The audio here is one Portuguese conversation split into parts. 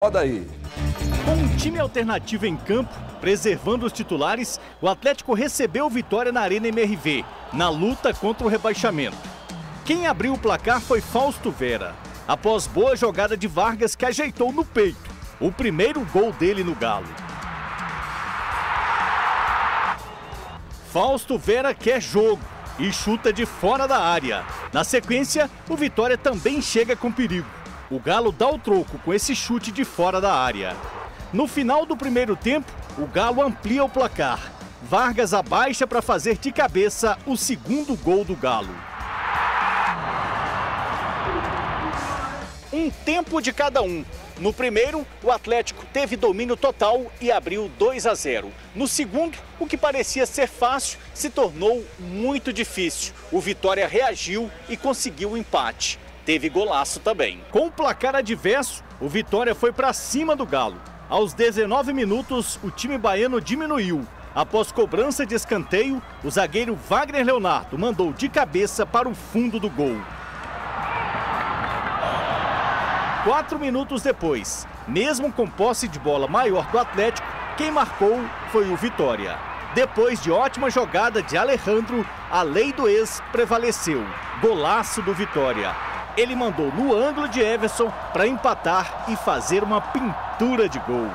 Roda aí. Com um time alternativo em campo, preservando os titulares, o Atlético recebeu o Vitória na Arena MRV, na luta contra o rebaixamento. Quem abriu o placar foi Fausto Vera, após boa jogada de Vargas que ajeitou no peito, o primeiro gol dele no Galo. Fausto Vera quer jogo e chuta de fora da área. Na sequência, o Vitória também chega com perigo. O Galo dá o troco com esse chute de fora da área. No final do primeiro tempo, o Galo amplia o placar. Vargas abaixa para fazer de cabeça o segundo gol do Galo. Um tempo de cada um. No primeiro, o Atlético teve domínio total e abriu 2-0. No segundo, o que parecia ser fácil se tornou muito difícil. O Vitória reagiu e conseguiu o empate. Teve golaço também. Com o placar adverso, o Vitória foi para cima do Galo. Aos 19 minutos, o time baiano diminuiu. Após cobrança de escanteio, o zagueiro Wagner Leonardo mandou de cabeça para o fundo do gol. 4 minutos depois, mesmo com posse de bola maior do Atlético, quem marcou foi o Vitória. Depois de ótima jogada de Alejandro, a lei do ex prevaleceu. Golaço do Vitória. Ele mandou no ângulo de Everson para empatar e fazer uma pintura de gol.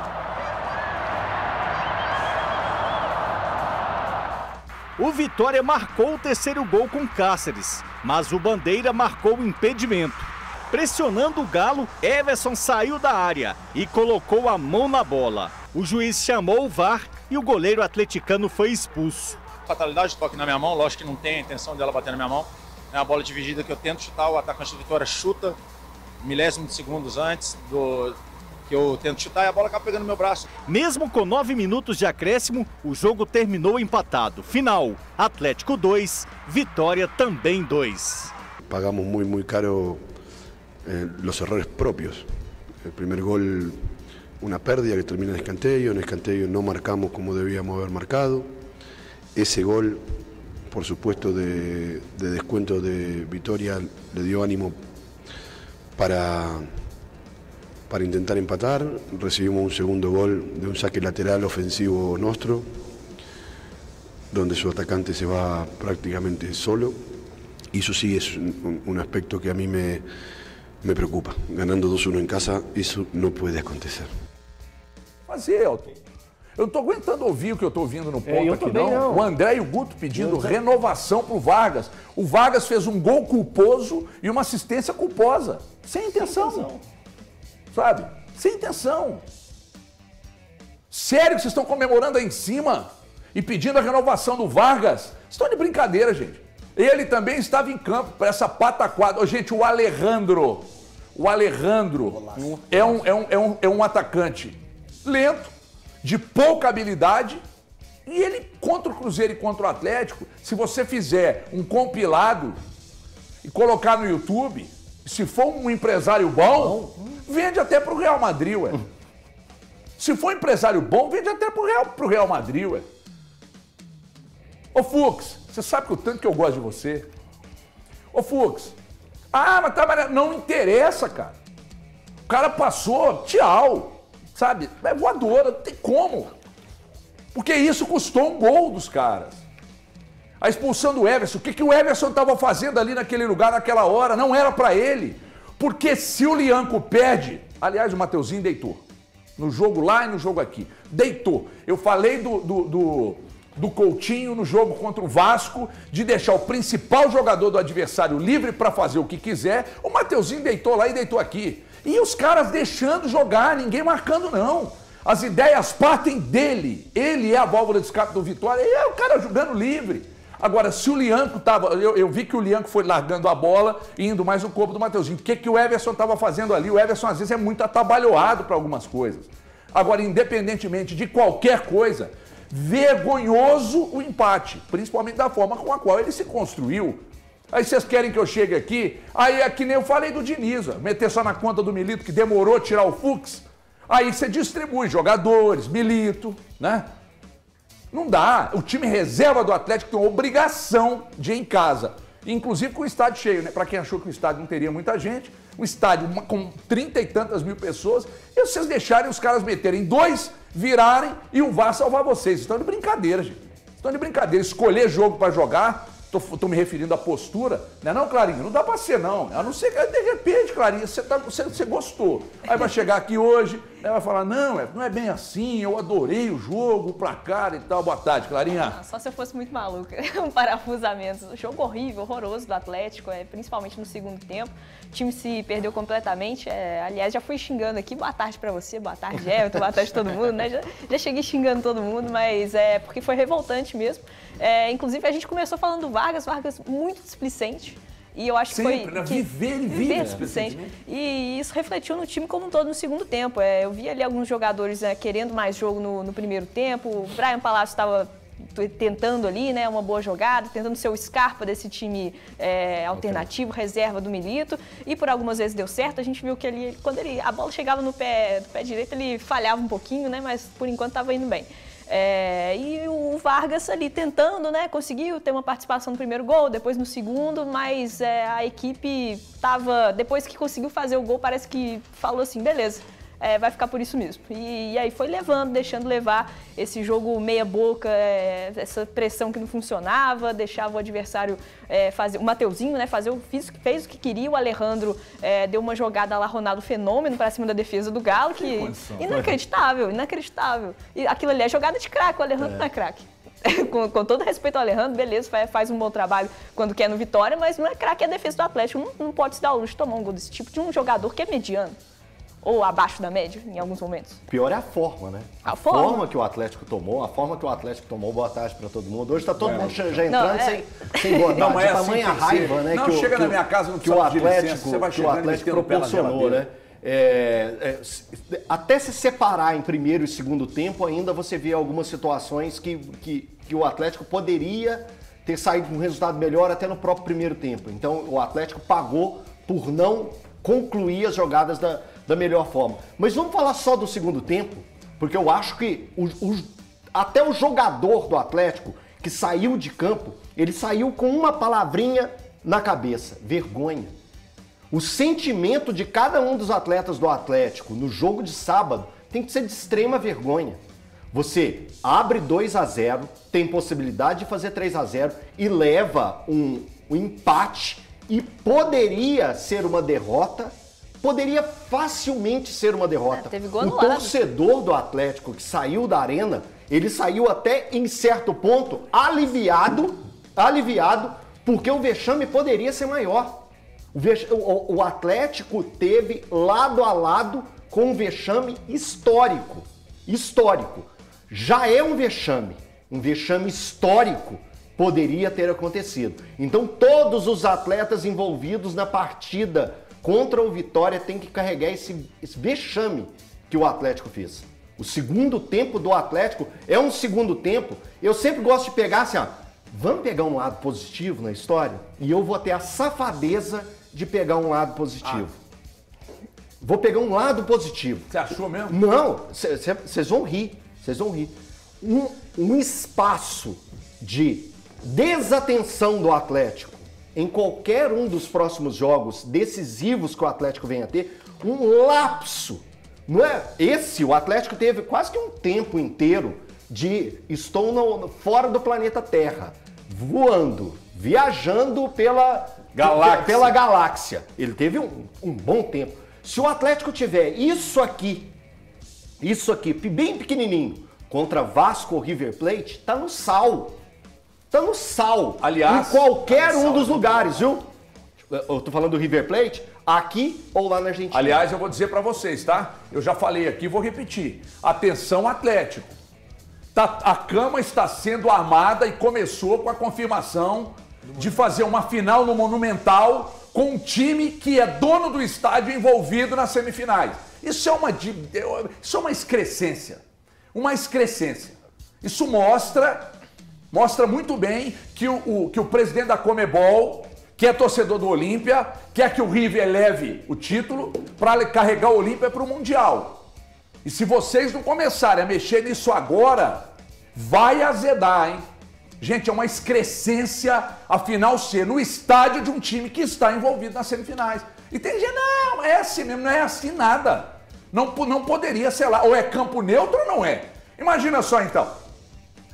O Vitória marcou o terceiro gol com Cáceres, mas o Bandeira marcou o impedimento. Pressionando o Galo, Everson saiu da área e colocou a mão na bola. O juiz chamou o VAR e o goleiro atleticano foi expulso. Fatalidade, toque na minha mão, lógico que não tem a intenção dela bater na minha mão. É uma bola dividida que eu tento chutar, o atacante do Vitória chuta milésimo de segundos antes do que eu tento chutar e a bola acaba pegando no meu braço. Mesmo com 9 minutos de acréscimo, o jogo terminou empatado. Final, Atlético 2, Vitória também 2. Pagamos muy caro los errores propios. El primer gol, una pérdida que termina en escanteio no marcamos como debíamos haber marcado. Ese gol, por supuesto, de descuento de Vitória, le dio ánimo para intentar empatar. Recibimos un segundo gol de un saque lateral ofensivo nuestro, donde su atacante se va prácticamente solo. Y eso sí es un aspecto que a mí me preocupa. Ganando 2-1 en casa, isso não pode acontecer. Mas, Elton, eu não estou aguentando ouvir o que eu estou ouvindo no ponto aqui, não. O André e o Guto pedindo renovação para o Vargas. O Vargas fez um gol culposo e uma assistência culposa. Sem intenção. Sabe? Sem intenção. Sério que vocês estão comemorando aí em cima e pedindo a renovação do Vargas? Vocês estão de brincadeira, gente. Ele também estava em campo para essa pataquada. Oh, gente, o Alejandro é um atacante lento, de pouca habilidade, e ele, contra o Cruzeiro e contra o Atlético, se você fizer um compilado e colocar no YouTube, se for um empresário bom, vende até pro Real Madrid, ué. Se for um empresário bom, vende até pro Real Madrid, ué. Ô Fux, você sabe que o tanto que eu gosto de você. Ô Fux, mas tá, não interessa, cara. O cara passou, tchau. Sabe? É voadora, não tem como. Porque isso custou um gol dos caras. A expulsão do Everson. O que o Everson estava fazendo ali naquele lugar, naquela hora? Não era para ele. Porque se o Lianco perde... Aliás, o Mateuzinho deitou. No jogo lá e no jogo aqui. Deitou. Eu falei do Coutinho no jogo contra o Vasco, de deixar o principal jogador do adversário livre para fazer o que quiser. O Mateuzinho deitou lá e deitou aqui. E os caras deixando jogar, ninguém marcando não. As ideias partem dele. Ele é a válvula de escape do Vitória, ele é o cara jogando livre. Agora, se o Lianco estava... Eu vi que o Lianco foi largando a bola e indo mais no corpo do Mateuzinho. O que o Everson estava fazendo ali? O Everson, às vezes, é muito atabalhoado para algumas coisas. Agora, independentemente de qualquer coisa, vergonhoso o empate, principalmente da forma com a qual ele se construiu. Aí vocês querem que eu chegue aqui? Aí é que nem eu falei do Diniz, meter só na conta do Milito, que demorou a tirar o Fux. Aí você distribui jogadores, Milito, né? Não dá. O time reserva do Atlético tem a obrigação de ir em casa. Inclusive com o estádio cheio, né? Para quem achou que o estádio não teria muita gente, um estádio com 30 e tantas mil pessoas, e vocês deixarem os caras meterem 2, virarem e o VAR salvar vocês. Estão de brincadeira, gente. Estão de brincadeira. Escolher jogo para jogar, tô me referindo à postura, não, Clarinha? Não dá pra ser, não. A não ser que, de repente, Clarinha, você gostou. Aí vai chegar aqui hoje, vai falar, não é bem assim, eu adorei o jogo, o placar e tal. Boa tarde, Clarinha. Não, só se eu fosse muito maluca. Um parafusamento. Jogo horrível, horroroso do Atlético, principalmente no segundo tempo. O time se perdeu completamente. Aliás, já fui xingando aqui. Boa tarde pra você, boa tarde, Everton, boa tarde todo mundo, né? Já cheguei xingando todo mundo, mas porque foi revoltante mesmo. Inclusive, a gente começou falando do Vargas muito displicente. E eu acho que sempre, foi... né? Viver displicente. E isso refletiu no time como um todo no segundo tempo. Eu vi ali alguns jogadores querendo mais jogo no primeiro tempo. O Brian Palácio estava tentando ali, né, uma boa jogada, tentando ser o Scarpa desse time alternativo, reserva do Milito, e por algumas vezes deu certo. A gente viu que ele, quando a bola chegava no pé direito, ele falhava um pouquinho, né, mas por enquanto estava indo bem. E o Vargas ali tentando, né, conseguiu ter uma participação no primeiro gol, depois no segundo, mas a equipe estava, depois que conseguiu fazer o gol, parece que falou assim, beleza, vai ficar por isso mesmo. E aí foi levando, deixando levar esse jogo meia boca, essa pressão que não funcionava, deixava o adversário fazer, o Mateuzinho, né, fez o que queria, o Alejandro deu uma jogada lá, Ronaldo Fenômeno, para cima da defesa do Galo, que inacreditável. E aquilo ali é jogada de craque, o Alejandro não é craque. Com todo respeito ao Alejandro, beleza, faz um bom trabalho quando quer no Vitória, mas não é craque, é a defesa do Atlético. Não pode se dar o luxo de tomar um gol desse tipo de um jogador que é mediano. Ou abaixo da média, em alguns momentos. Pior é a forma, né? A forma que o Atlético tomou, boa tarde pra todo mundo. Hoje tá todo mundo já entrando sem boa tarde. Não é assim, tamanha raiva, né? Não, chega na minha casa, não que o Atlético, proporcionou, né? Até se separar em primeiro e segundo tempo, ainda você vê algumas situações que o Atlético poderia ter saído com um resultado melhor até no próprio primeiro tempo. Então, o Atlético pagou por não concluir as jogadas da melhor forma. Mas vamos falar só do segundo tempo, porque eu acho que até o jogador do Atlético que saiu de campo, ele saiu com uma palavrinha na cabeça: vergonha. O sentimento de cada um dos atletas do Atlético no jogo de sábado tem que ser de extrema vergonha. Você abre 2-0, tem possibilidade de fazer 3-0 e leva um empate, e poderia ser uma derrota, poderia facilmente ser uma derrota. Teve gol o anulado. torcedor do Atlético que saiu da arena, ele saiu até em certo ponto aliviado, porque o vexame poderia ser maior. O Atlético teve lado a lado com um vexame histórico. Já é um vexame histórico. Poderia ter acontecido. Então todos os atletas envolvidos na partida contra o Vitória têm que carregar esse vexame que o Atlético fez. O segundo tempo do Atlético é um segundo tempo. Eu sempre gosto de pegar assim, vamos pegar um lado positivo na história? E eu vou ter a safadeza de pegar um lado positivo. Vou pegar um lado positivo. Você achou mesmo? Não, vocês vão rir. Um espaço de desatenção do Atlético em qualquer um dos próximos jogos decisivos que o Atlético venha a ter, um lapso. Não é? O Atlético teve quase que um tempo inteiro de fora do planeta Terra, voando, viajando pela galáxia. Ele teve um bom tempo. Se o Atlético tiver isso aqui, bem pequenininho, contra Vasco ou River Plate, tá no sal. Aliás, em qualquer um dos lugares, viu? Eu tô falando do River Plate, aqui ou lá na Argentina. Aliás, eu vou dizer pra vocês, tá? Eu já falei aqui, vou repetir. Atenção, Atlético. A cama está sendo armada e começou com a confirmação de fazer uma final no Monumental com um time que é dono do estádio envolvido nas semifinais. Isso é uma excrescência. Isso mostra muito bem que o presidente da Conmebol, que é torcedor do Olímpia, quer que o River leve o título para carregar o Olímpia para o Mundial. E se vocês não começarem a mexer nisso agora, vai azedar, hein? Gente, é uma excrescência a final ser no estádio de um time que está envolvido nas semifinais. E tem gente, não, é assim mesmo, não é assim nada. Não poderia ser lá, ou é campo neutro ou não é. Imagina só então,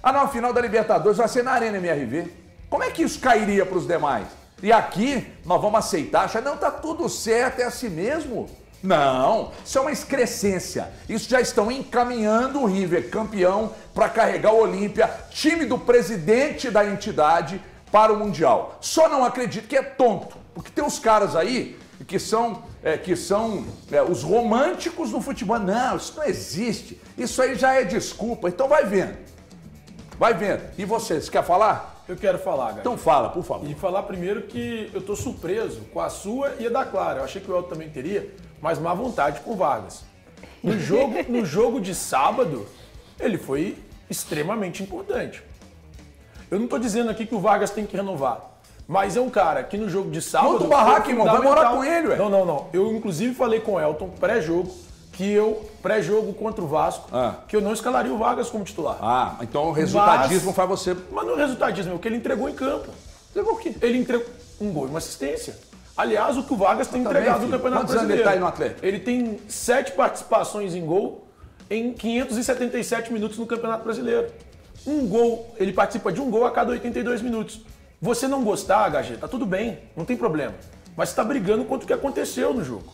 a nova final da Libertadores vai ser na Arena MRV. Como é que isso cairia para os demais? E aqui nós vamos aceitar, achar, não, tá tudo certo, é assim mesmo. Não, isso é uma excrescência. Isso já estão encaminhando o River, campeão, para carregar o Olímpia, time do presidente da entidade, para o Mundial. Só não acredito que é tonto, porque tem uns caras aí que são os românticos do futebol. Não, isso não existe. Isso aí já é desculpa. Então vai vendo. Vai vendo. E você quer falar? Eu quero falar, Gabi. Então fala, por favor. E falar primeiro que eu tô surpreso com a sua e a da Clara. Eu achei que o Elton também teria, mas má vontade com o Vargas. No jogo de sábado, ele foi extremamente importante. Eu não tô dizendo aqui que o Vargas tem que renovar. Mas é um cara que no jogo de sábado... Monta o barraco, irmão. Vai morar com ele, ué. Não. Eu, inclusive, falei com o Elton, pré-jogo, pré-jogo contra o Vasco, que eu não escalaria o Vargas como titular. Ah, então o resultadismo faz você... Mas não é resultadismo, é o que ele entregou em campo. Entregou o quê? Ele entregou um gol e uma assistência. Aliás, o que o Vargas tem entregado no Campeonato Brasileiro. Quantos anos ele tá aí no Atlético? Ele tem 7 participações em gol em 577 minutos no Campeonato Brasileiro. Um gol, ele participa de um gol a cada 82 minutos. Você não gostar, HG, tá tudo bem, não tem problema. Mas você tá brigando contra o que aconteceu no jogo.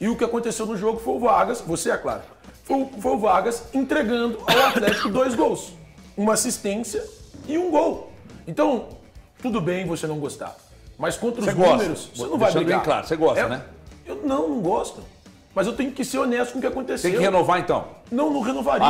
E o que aconteceu no jogo foi o Vargas, você é claro, foi o Vargas entregando ao Atlético 2 gols. Uma assistência e um gol. Então, tudo bem você não gostar. Mas contra os números, você não vai brigar. Bem claro, você gosta, né? Eu não gosto. Mas eu tenho que ser honesto com o que aconteceu. Tem que renovar então? Não renovaria.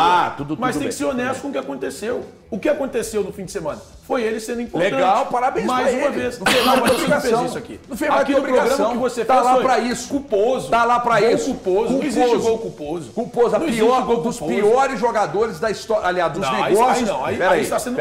Mas tem que ser honesto com o que aconteceu. O que aconteceu no fim de semana? Foi ele sendo importante. Legal, parabéns mais pra uma ele. vez. Não fez mais que obrigação. Isso aqui. Não fez mais aqui que no programa obrigação. que você tá fez lá foi pra isso. Culposo. Tá lá pra isso. Culposo. Não existe gol culposo. Culposo. A Não pior, existe gol dos culposo. piores jogadores da história. Aliás, dos negócios. Aí está sendo,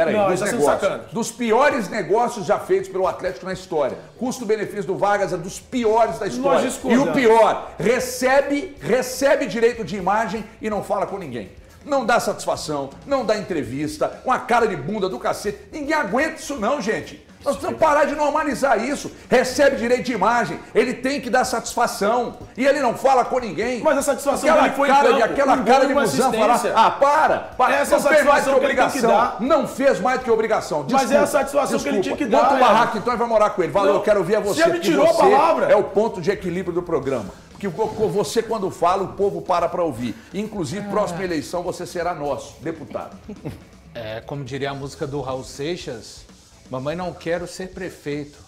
sacando. Dos piores negócios já feitos pelo Atlético na história. Custo-benefício do Vargas é dos piores da história. E o pior, recebe direito de imagem e não fala com ninguém. Não dá satisfação, não dá entrevista, uma cara de bunda do cacete. Ninguém aguenta isso não, gente. Nós precisamos parar de normalizar isso. Recebe direito de imagem, ele tem que dar satisfação. E ele não fala com ninguém. Mas a satisfação dele foi aquela cara de musão falar, para. Essa não fez mais que satisfação que ele tem que dar. Não fez mais do que obrigação. Desculpa, mas é a satisfação que ele tinha que dar. Monta o barraco então e vai morar com ele. Valeu, eu quero ouvir a você. Você me tirou a palavra. É o ponto de equilíbrio do programa. Porque você, quando fala, o povo para ouvir. Inclusive, próxima eleição, você será nosso deputado. É, como diria a música do Raul Seixas, mamãe não quero ser prefeito.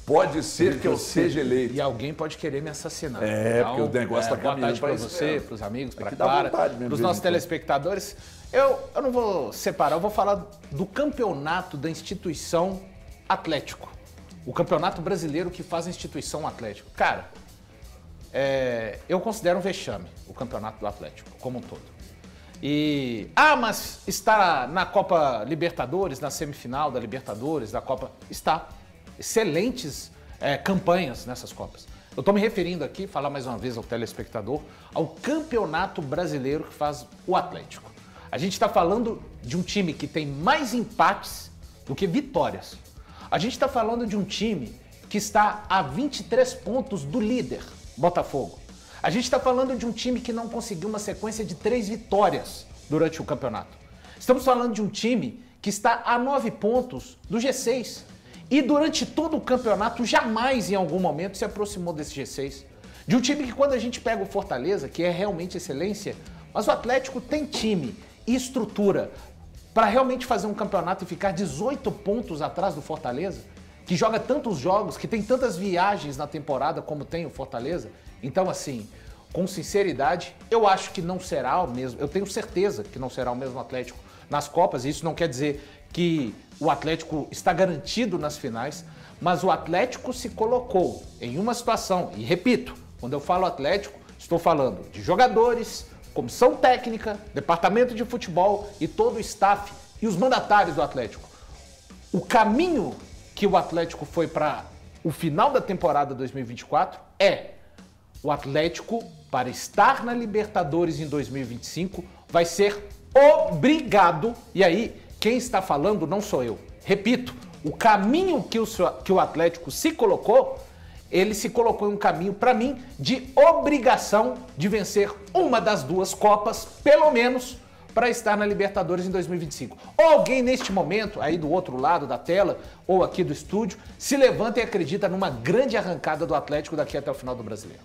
Pode ser que eu seja eleito. E alguém pode querer me assassinar. Então, porque o negócio está caminhando para você, para os amigos, para a Clara, para os nossos telespectadores. Eu não vou separar, eu vou falar do campeonato da instituição Atlético. O campeonato brasileiro que faz a instituição Atlético. Cara, eu considero um vexame o campeonato do Atlético, como um todo. Mas está na Copa Libertadores, na semifinal da Libertadores, da Copa... Está. Excelentes campanhas nessas Copas. Eu estou me referindo aqui, falar mais uma vez ao telespectador, ao campeonato brasileiro que faz o Atlético. A gente está falando de um time que tem mais empates do que vitórias. A gente está falando de um time que está a 23 pontos do líder, Botafogo. A gente está falando de um time que não conseguiu uma sequência de 3 vitórias durante o campeonato. Estamos falando de um time que está a 9 pontos do G6. E durante todo o campeonato, jamais em algum momento se aproximou desse G6. De um time que quando a gente pega o Fortaleza, que é realmente excelência, mas o Atlético tem time e estrutura para realmente fazer um campeonato e ficar 18 pontos atrás do Fortaleza, que joga tantos jogos, que tem tantas viagens na temporada como tem o Fortaleza. Então, assim, com sinceridade, eu acho que não será o mesmo, eu tenho certeza que não será o mesmo Atlético nas Copas, e isso não quer dizer que o Atlético está garantido nas finais, mas o Atlético se colocou em uma situação, e repito, quando eu falo Atlético, estou falando de jogadores, comissão técnica, departamento de futebol e todo o staff e os mandatários do Atlético. O caminho que o Atlético foi para o final da temporada 2024 o Atlético, para estar na Libertadores em 2025, vai ser obrigado, e aí quem está falando não sou eu. Repito, o caminho que o Atlético se colocou ele se colocou em um caminho, para mim, de obrigação de vencer uma das duas Copas, pelo menos, para estar na Libertadores em 2025. Ou alguém neste momento, aí do outro lado da tela, ou aqui do estúdio, se levanta e acredita numa grande arrancada do Atlético daqui até o final do Brasileiro.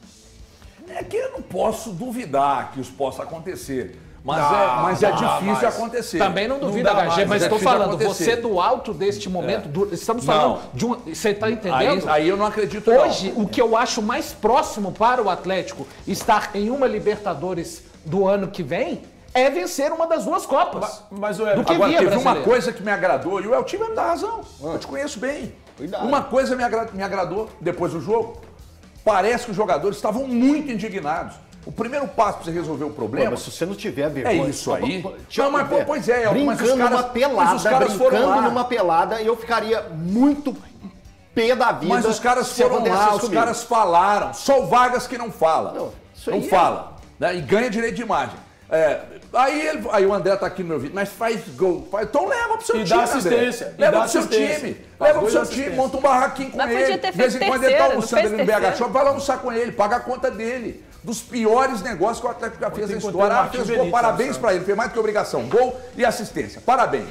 É que eu não posso duvidar que isso possa acontecer. Mas é difícil de acontecer. Também não duvida, HG, mas estou falando, você do alto deste momento, estamos falando de um... Você está entendendo? Aí eu não acredito Hoje, o que eu acho mais próximo para o Atlético estar em uma Libertadores do ano que vem é vencer uma das duas Copas. Mas Agora, teve uma coisa que me agradou, e o Eltinho vai me dar razão. Eu te conheço bem. Cuidado. Uma coisa me agradou depois do jogo. Parece que os jogadores estavam muito indignados. O primeiro passo para você resolver o problema... Mas se você não tiver vergonha... É isso aí. Não, mas pois é. Brincando numa pelada, eu ficaria muito pé da vida. Mas os caras foram lá, os caras falaram. Só o Vargas que não fala. Não fala. Né? E ganha direito de imagem. Aí o André tá aqui no meu vídeo, mas faz gol. Então leva pro seu time, dá assistência. André. Leva pro seu time. Leva pro seu time, monta um barraquinho com ele. Podia ter feito de vez em quando ele tá almoçando ali no BH terceiro. Shop, vai lá almoçar com ele, paga a conta dele. Dos piores negócios que o Atlético já fez na história. Fez gol, parabéns pra ele, fez mais do que obrigação. Gol e assistência. Parabéns.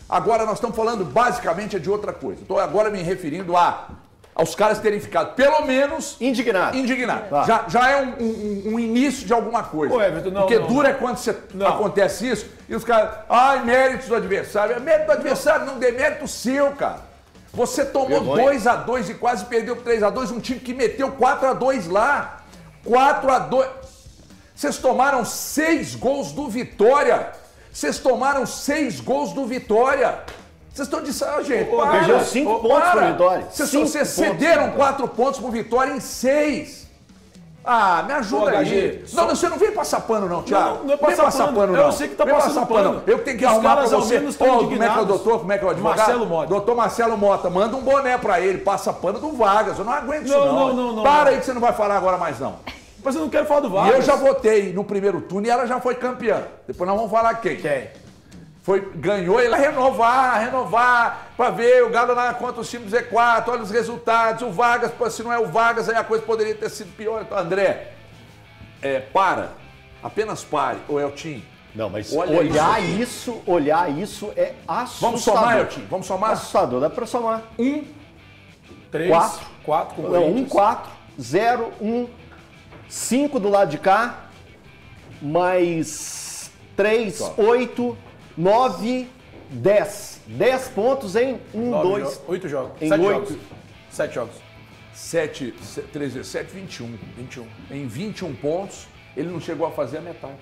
Agora nós estamos falando basicamente de outra coisa. Estou agora me referindo aos caras terem ficado, pelo menos... Indignado. Já é um início de alguma coisa. Ô, Everton, Porque dura é quando acontece isso e os caras... méritos do adversário. É mérito do adversário, não demérito seu, cara. Você tomou 2-2 e quase perdeu 3-2, um time que meteu 4-2 lá. 4-2. Vocês tomaram 6 gols do Vitória. Vocês estão dizendo, gente, perdeu 5 pontos pro Vitória. Vocês cederam 4 pontos pro Vitória em 6. Me ajuda aí. Não, você não vem passar pano não, Thiago. Não é passar pano, não. Eu sei que tá passando pano. Eu tenho que arrumar pra você. Como é que é o doutor? Como é que é o advogado? Marcelo Mota. Doutor Marcelo Mota. Manda um boné pra ele. Passa pano do Vargas. Eu não aguento isso não. Para aí que você não vai falar agora mais não. Mas eu não quero falar do Vargas. E eu já votei no primeiro turno e ela já foi campeã. Depois nós vamos falar quem. Ganhou, ele vai renovar, pra ver o Galo lá contra os times do Z4, olha os resultados, o Vargas, se não é o Vargas, aí a coisa poderia ter sido pior. Então, André, apenas pare, ô Eltinho. Não, mas olhar isso é assustador. Vamos somar, Eltinho? Vamos somar? Assustador, dá pra somar. 1, 3, 4 com 1, 4, 0, 1, 5 do lado de cá, mais 3, 8, 9, 10. 10 pontos em 8 jogos. Em 7 jogos. 7, 13, 7, 21. Em 21 pontos, ele não chegou a fazer a metade.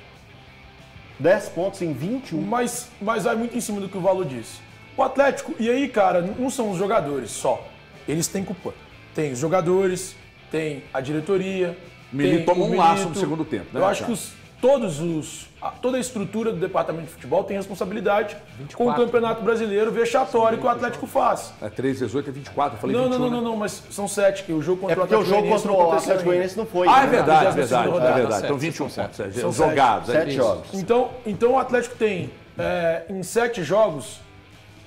10 pontos em 21. Mas vai muito em cima do que o Valor disse. O Atlético, e aí, cara, não são os jogadores só. Eles têm culpa. Tem os jogadores, tem a diretoria. O Milito tomou um laço no segundo tempo, né? Eu acho que toda a estrutura do departamento de futebol tem responsabilidade 24, com o Campeonato Brasileiro vexatório que o Atlético faz. 3, 18 é 24, eu falei não, 21. Não, mas são 7, que o jogo contra o Atlético Goianiense não aconteceu. O Atlético Goianiense não foi. É verdade. Então 21 pontos. São jogados. 7 jogos. Então o Atlético tem, em 7 jogos,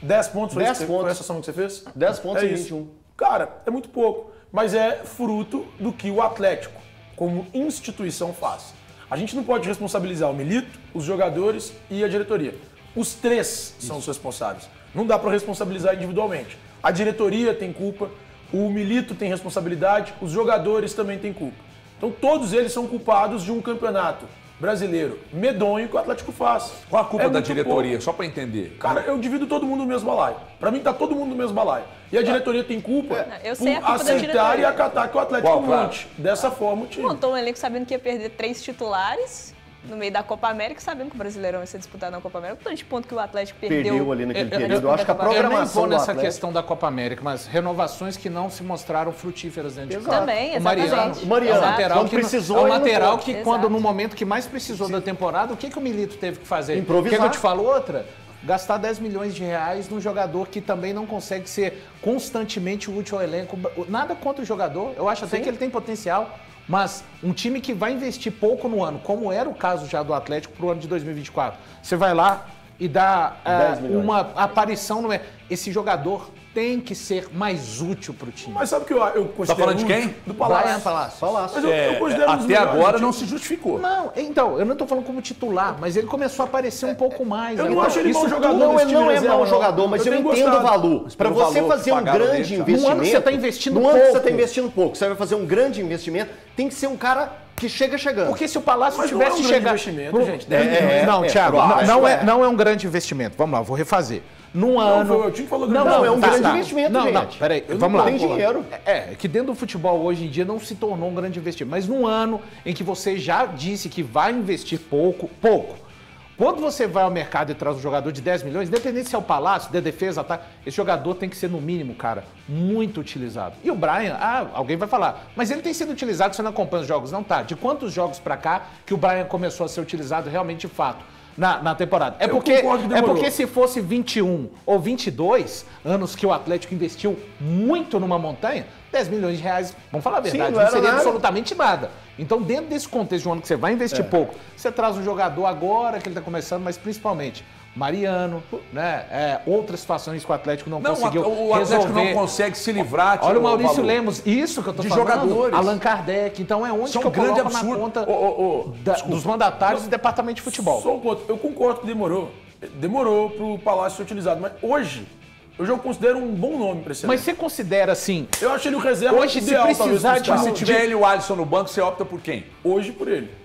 10 pontos. 10 pontos. Foi essa soma que você fez? 10 pontos em isso. 21. Cara, é muito pouco. Mas é fruto do que o Atlético, como instituição, faz. A gente não pode responsabilizar o Milito, os jogadores e a diretoria. Os 3 são os responsáveis. Não dá para responsabilizar individualmente. A diretoria tem culpa, o Milito tem responsabilidade, os jogadores também têm culpa. Então todos eles são culpados de um campeonato brasileiro medonho que o Atlético faz. Qual a culpa da diretoria? Só para entender. Cara, eu divido todo mundo no mesmo balaio. Para mim tá todo mundo no mesmo balaio. E a diretoria tem culpa por aceitar e acatar que o Atlético monte. Dessa forma o time. Montou um elenco sabendo que ia perder 3 titulares no meio da Copa América, sabendo que o Brasileirão ia ser disputado na Copa América. O tanto de ponto que o Atlético perdeu ali naquele período. Eu acho que a programação eu nem vou nessa questão da Copa América, mas renovações que não se mostraram frutíferas dentro de campo. Também, o Mariano exatamente. lateral que precisou, é um lateral que Exato. quando no momento que mais precisou da temporada, o que o Milito teve que fazer? Improvisar. Quer que eu te falo outra? Gastar 10 milhões de reais num jogador que também não consegue ser constantemente útil ao elenco. Nada contra o jogador, eu acho até que ele tem potencial. Mas um time que vai investir pouco no ano, como era o caso já do Atlético para o ano de 2024, você vai lá e dar 10 milhões. uma aparição no mercado. Esse jogador tem que ser mais útil pro time. Mas sabe o que eu considero... Tá falando de útil? quem? Do Palácio. Brian Palácio. Mas eu considero um dos Até melhores agora do não time. se justificou. Não, então, eu não tô falando como titular, mas ele começou a aparecer um pouco mais. Eu não agora. acho ele mau Isso jogador. Não, nesse ele não time é reserva, mau não. jogador, mas eu tenho entendo o gostado. valor. Para pelo você valor fazer um pagado grande dele, tá? investimento... No ano você tá investindo No ano que você pouco. tá investindo pouco, você vai fazer um grande investimento, tem que ser um cara que chega chegando. Porque se o Palácio Mas não é um tivesse grande chegado... investimento, gente. 10 milhões. Não, Thiago, eu acho, não é um grande investimento. Vamos lá, vou refazer. Num ano... foi o time que falou grande Não, é um tá, grande tá. investimento, Não, gente. não, peraí, Eu vamos não lá. tenho dinheiro. É que dentro do futebol hoje em dia não se tornou um grande investimento. Mas num ano em que você já disse que vai investir pouco. Quando você vai ao mercado e traz um jogador de 10 milhões, independente se é o Palácio, de defesa, tá? Esse jogador tem que ser, no mínimo, cara, muito utilizado. E o Brian, alguém vai falar, mas ele tem sido utilizado, você não acompanha os jogos? Não, tá. De quantos jogos pra cá que o Brian começou a ser utilizado realmente de fato? Na temporada. É porque se fosse 21 ou 22 anos que o Atlético investiu muito numa montanha, 10 milhões de reais, vamos falar a verdade, não não era seria nada. absolutamente nada. Então, dentro desse contexto de um ano que você vai investir pouco, você traz um jogador agora que ele está começando, mas principalmente Mariano, né? Outras situações que o Atlético não conseguiu o Atlético resolver. não consegue se livrar. Olha o Thiago, Maurício Paulo. Lemos, isso que eu tô De falando. jogadores. Allan Kardec. Então é onde Isso é que um eu grande coloco absurdo. na conta Desculpa. dos mandatários do departamento de futebol. Só um ponto. Eu concordo que demorou. Demorou pro Palácio ser utilizado. Mas hoje, eu já considero um bom nome pra esse Mas ano. você considera assim, Eu acho ele o reserva Hoje, se ideal, precisar talvez, de pro Mas se time. tiver ele e o Alisson no banco, você opta por quem? Hoje por ele.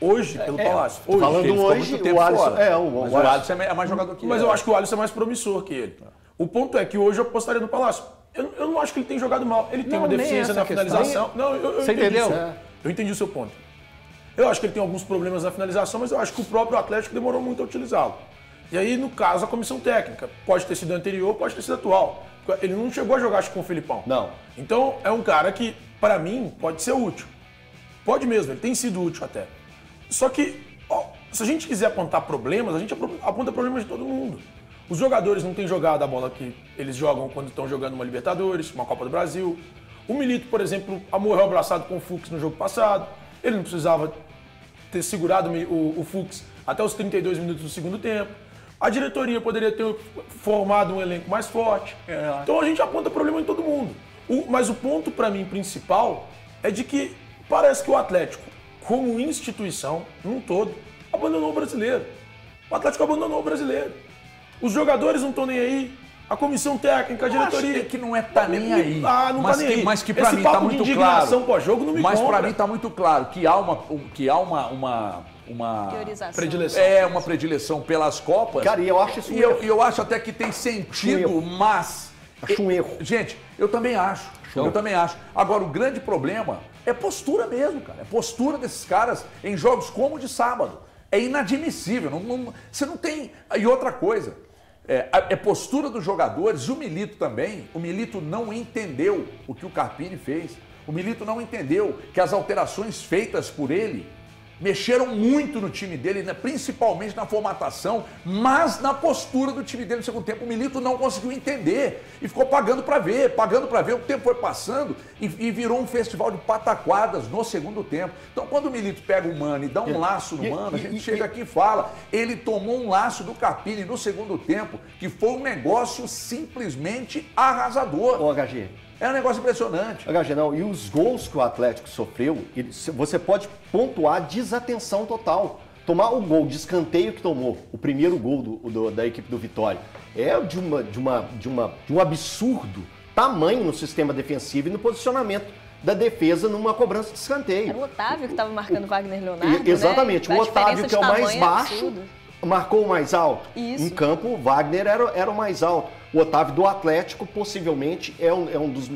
Hoje, pelo Palácio. Hoje. falando Ele ficou hoje, muito tempo o Alisson... fora. É, Mas o Alisson é mais jogador que ele. Mas eu acho que o Alisson é mais promissor que ele. O ponto é que hoje eu apostaria no Palácio. Eu não acho que ele tem jogado mal. Ele tem Não, uma nem deficiência essa na questão. finalização. Não, eu Você entendi entendeu? isso. Eu entendi o seu ponto. Eu acho que ele tem alguns problemas na finalização, mas eu acho que o próprio Atlético demorou muito a utilizá-lo. E aí, no caso, a comissão técnica. Pode ter sido anterior, pode ter sido atual. Ele não chegou a jogar acho, com o Felipão. Não. Então, é um cara que, para mim, pode ser útil. Pode mesmo, ele tem sido útil até. Só que, se a gente quiser apontar problemas, a gente aponta problemas de todo mundo. Os jogadores não têm jogado a bola que eles jogam quando estão jogando uma Libertadores, uma Copa do Brasil. O Milito, por exemplo, morreu abraçado com o Fux no jogo passado. Ele não precisava ter segurado o Fux até os 32 minutos do segundo tempo. A diretoria poderia ter formado um elenco mais forte. Então a gente aponta problema em todo mundo. Mas o ponto, para mim, principal é de que parece que o Atlético, como instituição, num todo, abandonou o brasileiro. O Atlético abandonou o brasileiro. Os jogadores não estão nem aí. A comissão técnica, a diretoria... Acho que não tá nem aí. Não mas tá nem que, aí. mas que pra Esse mim papo tá de muito indignação claro. pós-jogo não me Mas compra. pra mim tá muito claro que há uma Priorização. Predileção. uma predileção pelas Copas. Cara, e eu acho isso um E erro. eu acho até que tem sentido, mas... Acho um erro. Gente, eu também acho. Eu também acho. Agora, o grande problema é postura mesmo, cara. É postura desses caras em jogos como o de sábado. É inadmissível. Você não tem... E outra coisa, é postura dos jogadores, o Milito também. O Milito não entendeu o que o Carpini fez. O Milito não entendeu que as alterações feitas por ele mexeram muito no time dele, né? Principalmente na formatação, mas na postura do time dele no segundo tempo. O Milito não conseguiu entender e ficou pagando para ver. O tempo foi passando e virou um festival de pataquadas no segundo tempo. Então, quando o Milito pega o Mano e dá um laço no Mano, a gente chega aqui e fala, ele tomou um laço do Carpini no segundo tempo, que foi um negócio simplesmente arrasador. Ô, HG. É um negócio impressionante. HG, não, e os gols que o Atlético sofreu, você pode pontuar desatenção total. Tomar o gol de escanteio que tomou, o primeiro gol da equipe do Vitória, é de um absurdo tamanho no sistema defensivo e no posicionamento da defesa numa cobrança de escanteio. Era o Otávio que estava marcando Wagner Leonardo, Exatamente, né? o A Otávio, diferença que é o de mais tamanho baixo, absurdo. marcou o mais alto. Isso. Em campo, o Wagner era o mais alto. O Otávio do Atlético, possivelmente, é um dos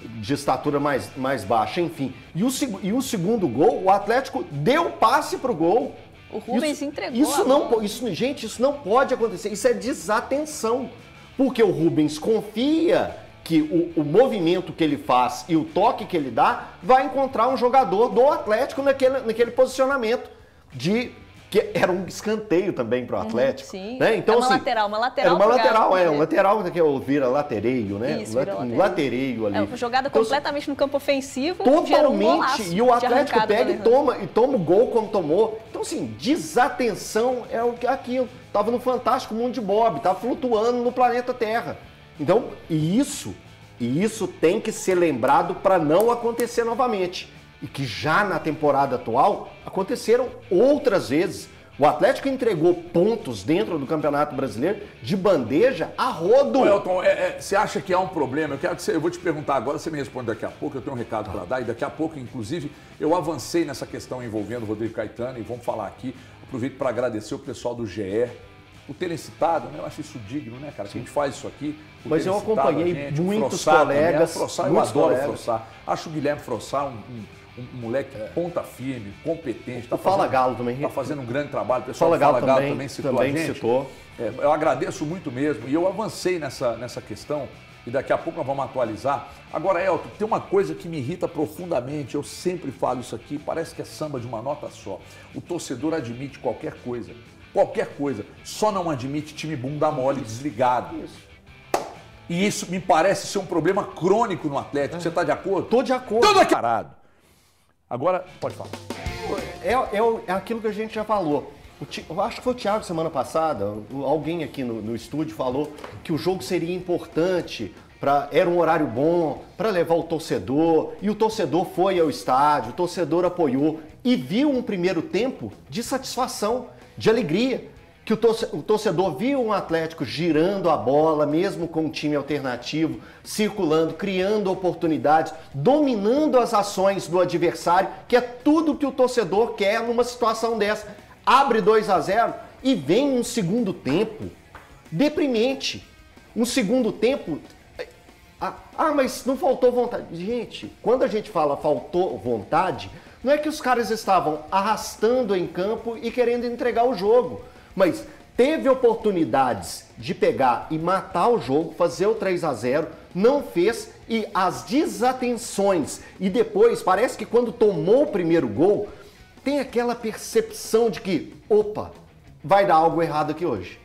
de estatura mais baixa, enfim. E o segundo gol, o Atlético deu passe pro gol. O Rubens entregou Isso a não, bola. gente, isso não pode acontecer. Isso é desatenção. Porque o Rubens confia que o movimento que ele faz e o toque que ele dá vai encontrar um jogador do Atlético naquele posicionamento de que era um escanteio também para o Atlético. Sim, né? Então, uma assim, lateral. Era uma lateral, um lateral que vira latereio, né? Isso, vira um latereio ali. Uma jogada então, completamente no campo ofensivo. Totalmente. E o Atlético pega e toma o gol como tomou. Então, assim, desatenção é aquilo. Tava no fantástico mundo de Bob, tava flutuando no planeta Terra. Então, e isso tem que ser lembrado para não acontecer novamente. E que já na temporada atual aconteceram outras vezes. O Atlético entregou pontos dentro do Campeonato Brasileiro de bandeja a rodo. Ô, Elton, você acha que há um problema? Eu vou te perguntar agora, você me responde daqui a pouco, eu tenho um recado para dar, e daqui a pouco, inclusive, eu avancei nessa questão envolvendo o Rodrigo Caetano, e vamos falar aqui. Aproveito para agradecer o pessoal do GE, por terem citado, né? Eu acho isso digno, né, cara? Que a gente faz isso aqui. Mas eu acompanhei muitos colegas. Eu adoro o Frossá. Acho o Guilherme Frossá um moleque ponta firme, competente. Fala Galo também. Está fazendo um grande trabalho. O pessoal Fala Galo também citou a gente. Eu agradeço muito mesmo. E eu avancei nessa questão. E daqui a pouco nós vamos atualizar. Agora, Elton, tem uma coisa que me irrita profundamente. Eu sempre falo isso aqui. Parece que é samba de uma nota só. O torcedor admite qualquer coisa. Qualquer coisa. Só não admite time bunda mole desligado. Isso. E isso me parece ser um problema crônico no Atlético. Você está de acordo? Estou de acordo. Tudo aqui parado. Agora, pode falar. É aquilo que a gente já falou. Eu acho que foi o Thiago semana passada, alguém aqui no estúdio falou que o jogo seria importante, era um horário bom para levar o torcedor, e o torcedor foi ao estádio, o torcedor apoiou e viu um primeiro tempo de satisfação, de alegria. Que o torcedor viu um Atlético girando a bola, mesmo com um time alternativo, circulando, criando oportunidades, dominando as ações do adversário, que é tudo que o torcedor quer numa situação dessa. Abre 2-0 e vem um segundo tempo deprimente. Um segundo tempo... mas não faltou vontade. Gente, quando a gente fala faltou vontade, não é que os caras estavam arrastando em campo e querendo entregar o jogo. Mas teve oportunidades de pegar e matar o jogo, fazer o 3-0, não fez, e as desatenções. E depois, parece que quando tomou o primeiro gol, tem aquela percepção de que, opa, vai dar algo errado aqui hoje.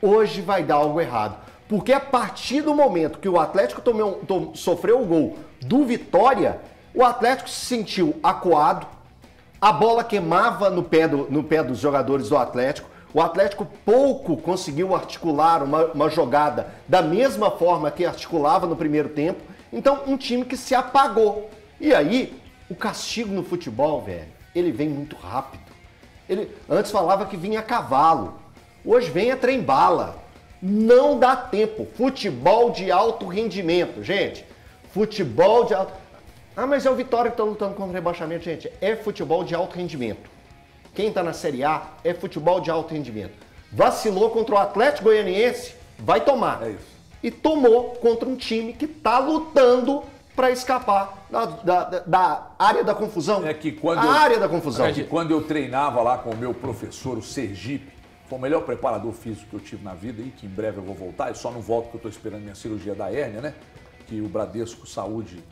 Hoje vai dar algo errado. Porque a partir do momento que o Atlético sofreu o gol do Vitória, o Atlético se sentiu acuado, a bola queimava no pé dos jogadores do Atlético. O Atlético pouco conseguiu articular uma jogada da mesma forma que articulava no primeiro tempo. Então, um time que se apagou. E aí, o castigo no futebol, velho, ele vem muito rápido. Ele antes falava que vinha a cavalo. Hoje vem a trem-bala. Não dá tempo. Futebol de alto rendimento, gente. Futebol de alto... mas é o Vitória que está lutando contra o rebaixamento, gente. É futebol de alto rendimento. Quem está na Série A é futebol de alto rendimento. Vacilou contra o Atlético Goianiense, vai tomar. É isso. E tomou contra um time que está lutando para escapar da área da confusão. Área da confusão. É que quando eu treinava lá com o meu professor, o Sergipe, foi o melhor preparador físico que eu tive na vida e que em breve eu vou voltar. Eu só não volto porque eu estou esperando minha cirurgia da hérnia, né? Que o Bradesco Saúde...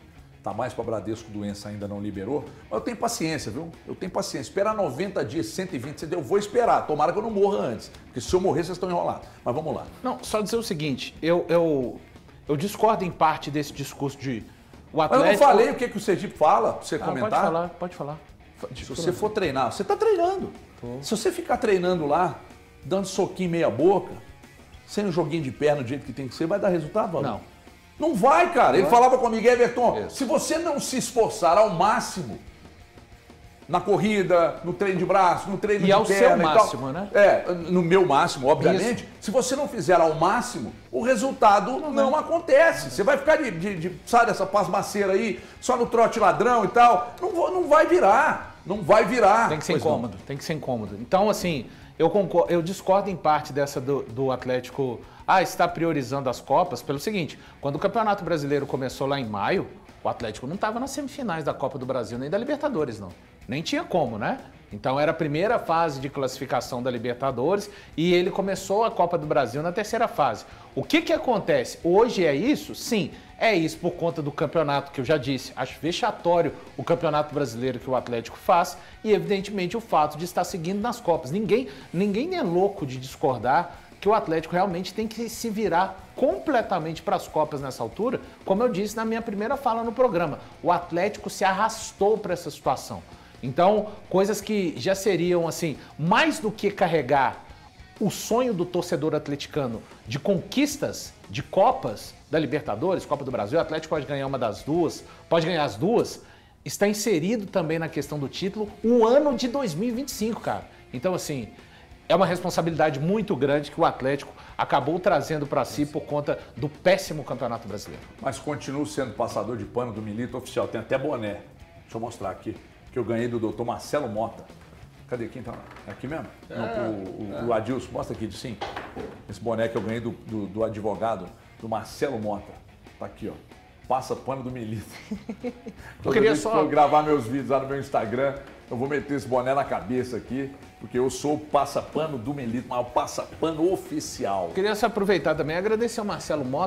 Tá mais para Bradesco Doença ainda não liberou. Mas eu tenho paciência, viu? Eu tenho paciência. Esperar 90 dias, 120, eu vou esperar. Tomara que eu não morra antes. Porque se eu morrer, vocês estão enrolados. Mas vamos lá. Não, só dizer o seguinte. Eu discordo em parte desse discurso de... O Atlético... Mas eu não falei o que o Sergipe fala, para você comentar. Pode falar. Se você for treinar, você está treinando. Se você ficar treinando lá, dando soquinho meia boca, sem um joguinho de perna do jeito que tem que ser, vai dar resultado, Valdir? Não. Não vai, cara. Ele falava comigo, Everton, se você não se esforçar ao máximo na corrida, no treino de braço, no treino de perna e ao seu máximo, né? No meu máximo, obviamente. Isso. Se você não fizer ao máximo, o resultado não acontece. Você vai ficar sabe, essa pasmaceira aí, só no trote ladrão e tal. Não vai virar. Não vai virar. Tem que ser incômodo. Tem que ser incômodo. Então, assim, eu discordo em parte dessa do Atlético... está priorizando as Copas pelo seguinte, quando o Campeonato Brasileiro começou lá em maio, o Atlético não estava nas semifinais da Copa do Brasil, nem da Libertadores, não. Nem tinha como, né? Então era a primeira fase de classificação da Libertadores e ele começou a Copa do Brasil na terceira fase. O que acontece? Hoje é isso? Sim, é isso por conta do campeonato que eu já disse. Acho vexatório o campeonato brasileiro que o Atlético faz e evidentemente o fato de estar seguindo nas Copas. Ninguém é louco de discordar que o Atlético realmente tem que se virar completamente para as Copas nessa altura. Como eu disse na minha primeira fala no programa, o Atlético se arrastou para essa situação. Então, coisas que já seriam, assim, mais do que carregar o sonho do torcedor atleticano de conquistas de Copas da Libertadores, Copa do Brasil, o Atlético pode ganhar uma das duas, pode ganhar as duas, está inserido também na questão do título o ano de 2025, cara. Então, assim, é uma responsabilidade muito grande que o Atlético acabou trazendo para si por conta do péssimo Campeonato Brasileiro. Mas continuo sendo passador de pano do Milito oficial. Tem até boné. Deixa eu mostrar aqui. Que eu ganhei do doutor Marcelo Mota. Cadê? Quem tá lá? É aqui mesmo? Não, o Adilson. Mostra aqui, sim. Esse boné que eu ganhei do advogado, do Marcelo Mota. Tá aqui, ó. Passa pano do Milito. Eu queria só... Se eu gravar meus vídeos lá no meu Instagram, eu vou meter esse boné na cabeça aqui, porque eu sou o passa-pano do Milito, mas o passa-pano oficial. Eu queria só aproveitar também e agradecer ao Marcelo Mota.